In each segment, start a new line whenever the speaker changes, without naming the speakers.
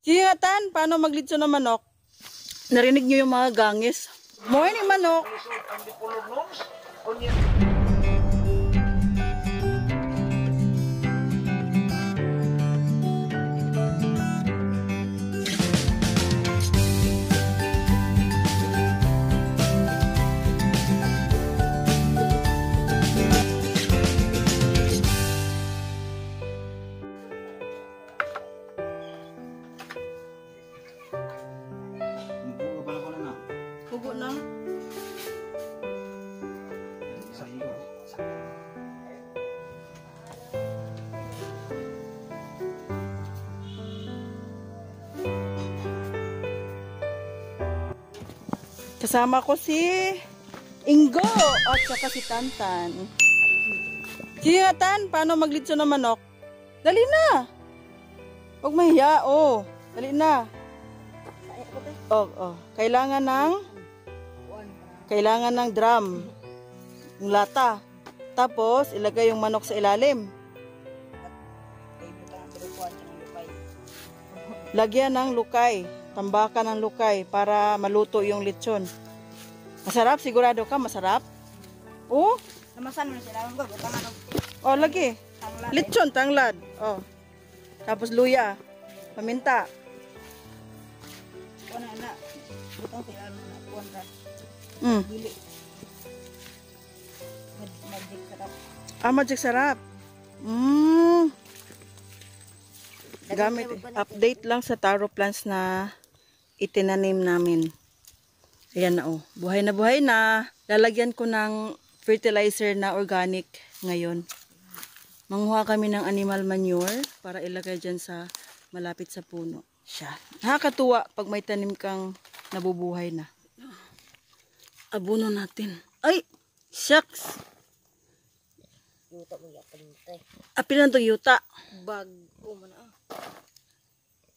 Singatan, paano maglitso ng manok? Narinig nyo yung mga gangis. Morning, manok! Pugo na. Kasama ko si Ingo at saka si Tantan. Singatan, paano maglitso ng manok? Dali na! Huwag mahiya, oh. Dali na. Oh. Kailangan ng drum. Yung lata. Tapos, ilagay yung manok sa ilalim. Lagyan ng lukay. Tambakan ng lukay para maluto yung lechon. Masarap? Sigurado ka? Masarap? Oh?
Namasan mo na sila.
Oh, lagi. Lechon, tanglad. Oh. Tapos luya. Paminta.
Kuha na. Butang sila na. Kuha na. Dili. Magic sarap.
Magic sarap. Gamit. Update lang sa taro plants na itinanim namin. Ayan na, oh. Buhay na. Lalagyan ko ng fertilizer na organic ngayon. Manguha kami ng animal manure para ilagay dyan sa malapit sa puno. Siya. Nakakatuwa pag may tanim kang nabubuhay na. Abuno natin. Ay! Shucks!
Yuta mo yung palintay.
Apin na itong yuta.
Bag. O mo na.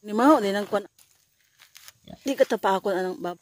Ni Maho, di nang kwan. Di ka tapakon anong bab.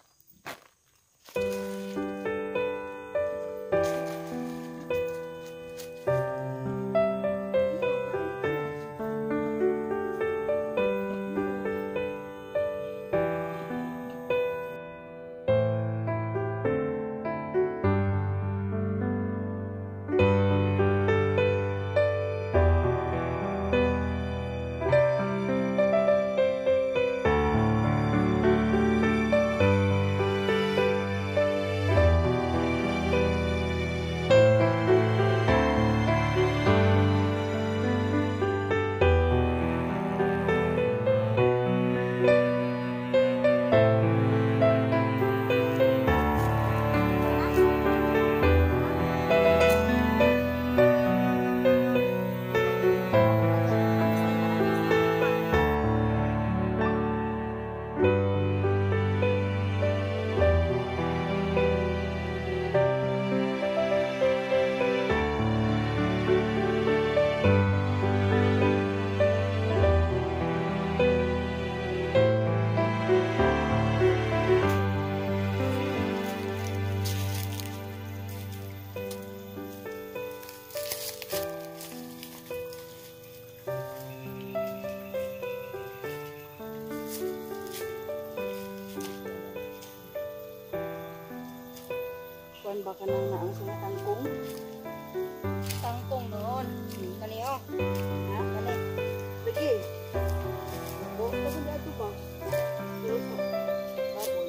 Baka nang naang sila tangkong.
Tangkong doon. Kani o. Ha? Kani.
Lagi. O, kasi na ito ba? Ito. Babon.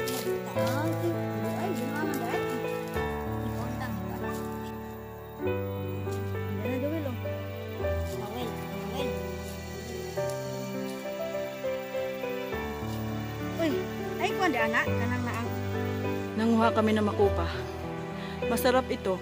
Ay, ginawa dahil.
Undang ka.
Yan na duwil, oh.
Awel, awel.
Uy, ay kuan di anak kanang naang.
Nanguha kami ng makupa. Masarap ito.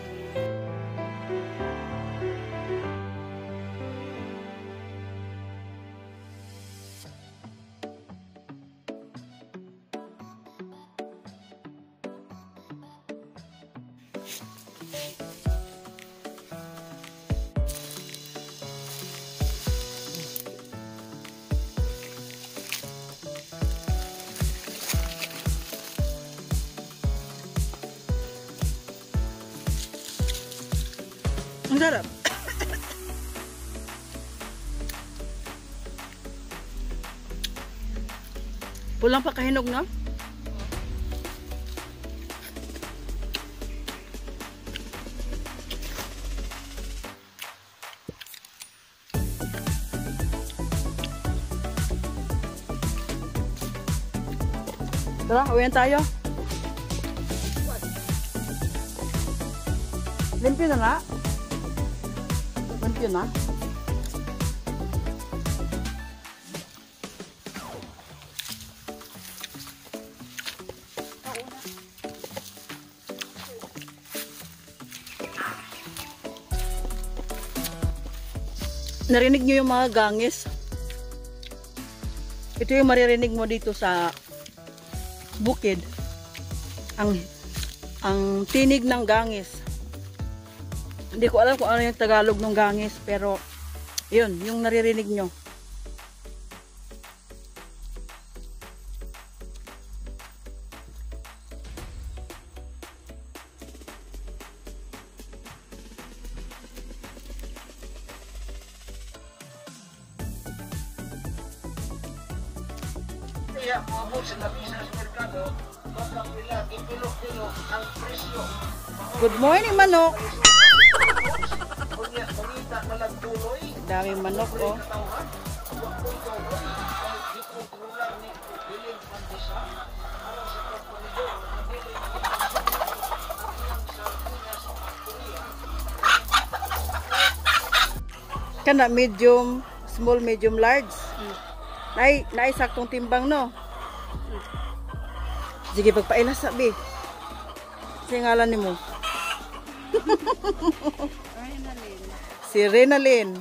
Ang sarap. Pulang pa kahinog, no? Tara, uwian tayo. Limpyo na nga. Limpyo na. Narinig nyo yung mga gangis? Ito yung maririnig mo dito sa bukid. Ang tinig ng gangis. Hindi ko alam kung ano yung Tagalog ng gangis, pero yun, yung naririnig nyo.
Kaya maabot sa labisa sa merkado, baka nila ipilok-pilok ang presyo.
Good morning, manok!
Kunya, kumita na lang tuloy,
Daming manok, oh.
katauhan, huwag ko'y tuloy, ay di ko kulang ni Biling Pandisa, alang sa pagpanido, na Biling Pandisa, ang sa Pinas, Korea.
Kana medium, small, medium, large. Nay saktong timbang, no? Sige, pagpailas sabi. Si ngalan ni mo. Si Renalyn.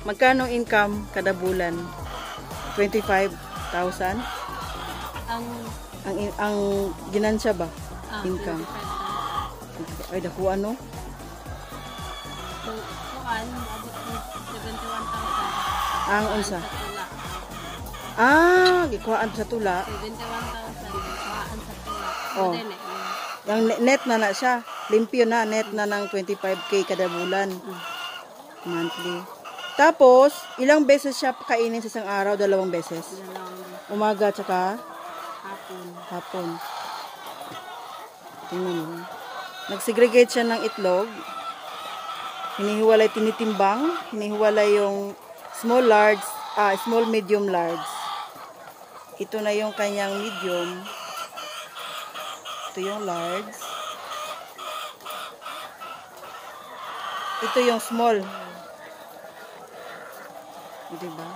Magkano income kada bulan? 25,000? Ang ginansya ba? Income. Ay, dako ano?
Kuan, abot ko 71,000.
Ang unsa?
Sa tula.
Gikuhaan sa tula.
71,000. Kuhaan sa tula.
Oh.
Pwede na yun.
Yung net na siya. Limpyo na, net na ng 25K kada bulan. Monthly. Tapos, ilang beses siya kainin sa isang araw? 2 beses.
Dalawang
Umaga tsaka
hapon.
hapon. Tingnan mo. Nag-segregate siya ng itlog. Hinihiwalay, tinitimbang. Hinihiwalay yung small, large, small, medium, large. Ito na yung kanyang medium. Ito yung large. Ito yung small. Diba?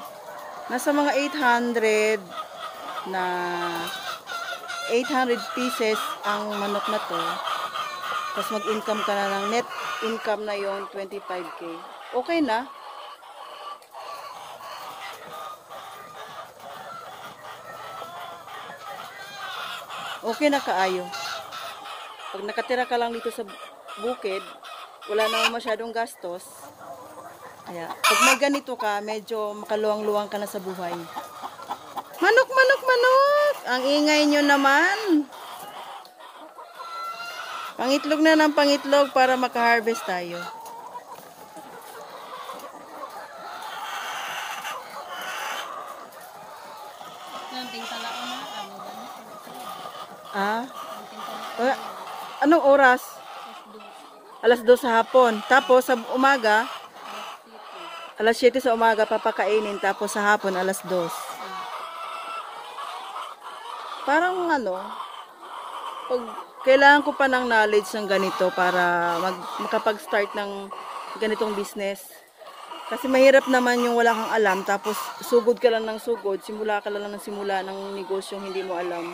Nasa mga 800 pieces ang manok na to. Tapos mag-income ka na ng net income na yung 25K. Okay na. okay na kaayo. Pag nakatira ka lang dito sa bukid, wala naman masyadong gastos. Kaya, pag may ganito ka, medyo makaluwang-luwang ka na sa buhay. Manok, manok, manok! Ang ingay nyo naman. Pangitlog na ng pangitlog para maka-harvest tayo.
Nanting talaon na. Amo ba na?
Ah?
Nanting talaon.
Anong oras?
Alas 2.
Alas 2 sa hapon. Tapos sa umaga,
Alas 7.
alas 7 sa umaga papakainin. Tapos sa hapon, alas 2. Parang pag kailangan ko pa ng knowledge ng ganito para makapag-start ng ganitong business. Kasi mahirap naman yung wala kang alam, tapos sugod ka lang ng sugod, simula ka lang ng simula ng negosyong hindi mo alam.